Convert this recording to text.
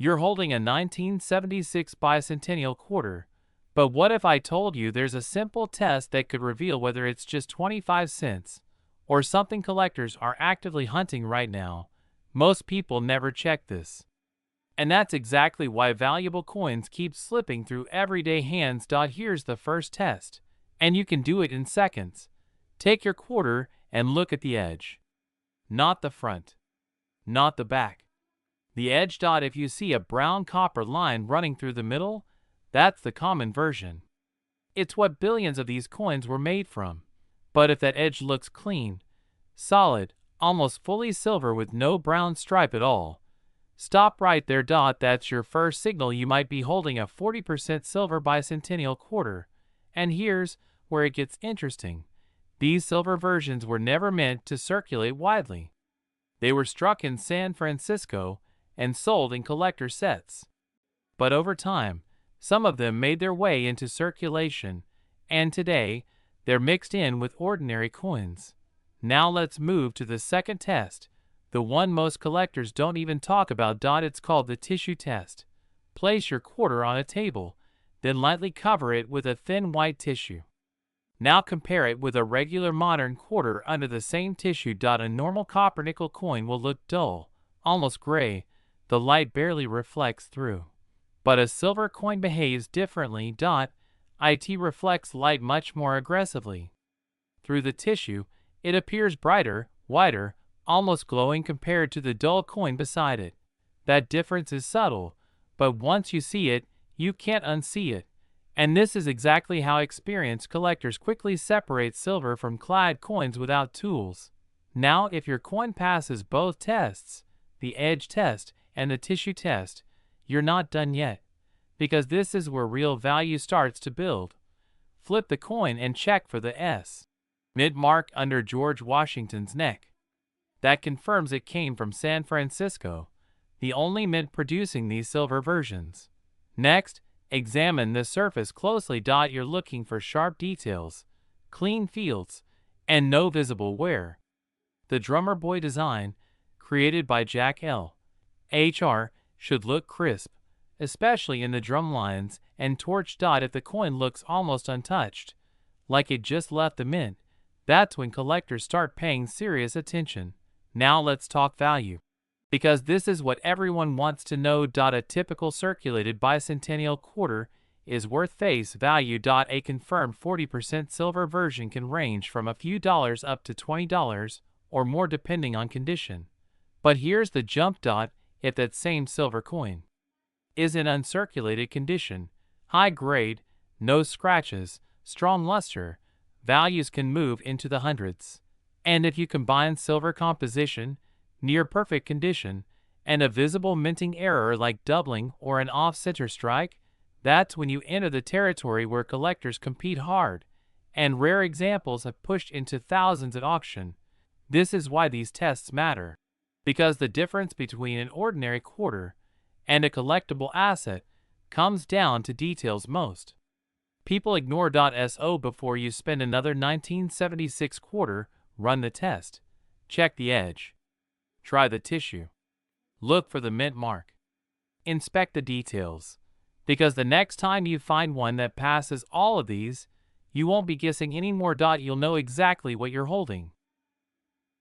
You're holding a 1976 Bicentennial Quarter, but what if I told you there's a simple test that could reveal whether it's just 25 cents or something collectors are actively hunting right now? Most people never check this. And that's exactly why valuable coins keep slipping through everyday hands. Here's the first test, and you can do it in seconds. Take your quarter and look at the edge. Not the front. Not the back. The edge. If you see a brown copper line running through the middle, that's the common version. It's what billions of these coins were made from. But if that edge looks clean, solid, almost fully silver with no brown stripe at all, stop right there. That's your first signal you might be holding a 40% silver Bicentennial Quarter. And here's where it gets interesting. These silver versions were never meant to circulate widely. They were struck in San Francisco and sold in collector sets. But over time, some of them made their way into circulation, and today, they're mixed in with ordinary coins. Now let's move to the second test, the one most collectors don't even talk about. It's called the tissue test. Place your quarter on a table, then lightly cover it with a thin white tissue. Now compare it with a regular modern quarter under the same tissue. A normal copper nickel coin will look dull, almost gray. The light barely reflects through. But a silver coin behaves differently. It reflects light much more aggressively. Through the tissue, it appears brighter, whiter, almost glowing compared to the dull coin beside it. That difference is subtle, but once you see it, you can't unsee it. And this is exactly how experienced collectors quickly separate silver from clad coins without tools. Now, if your coin passes both tests, the edge test and the tissue test, you're not done yet, because this is where real value starts to build. Flip the coin and check for the S. Mint mark under George Washington's neck. That confirms it came from San Francisco, the only mint producing these silver versions. Next, examine the surface closely. You're looking for sharp details, clean fields, and no visible wear. The drummer boy design, created by Jack L. H.R., should look crisp, especially in the drum lines and torch. If the coin looks almost untouched, like it just left the mint, that's when collectors start paying serious attention. Now let's talk value, because this is what everyone wants to know. A typical circulated Bicentennial Quarter is worth face value. A confirmed 40% silver version can range from a few dollars up to $20 or more depending on condition. But here's the jump. If that same silver coin is in uncirculated condition, high grade, no scratches, strong luster, values can move into the hundreds. And if you combine silver composition, near perfect condition, and a visible minting error like doubling or an off-center strike, that's when you enter the territory where collectors compete hard, and rare examples have pushed into thousands at auction. This is why these tests matter, because the difference between an ordinary quarter and a collectible asset comes down to details most people ignore. So before you spend another 1976 quarter, run the test. Check the edge. Try the tissue. Look for the mint mark. Inspect the details, because the next time you find one that passes all of these, you won't be guessing anymore. You'll know exactly what you're holding.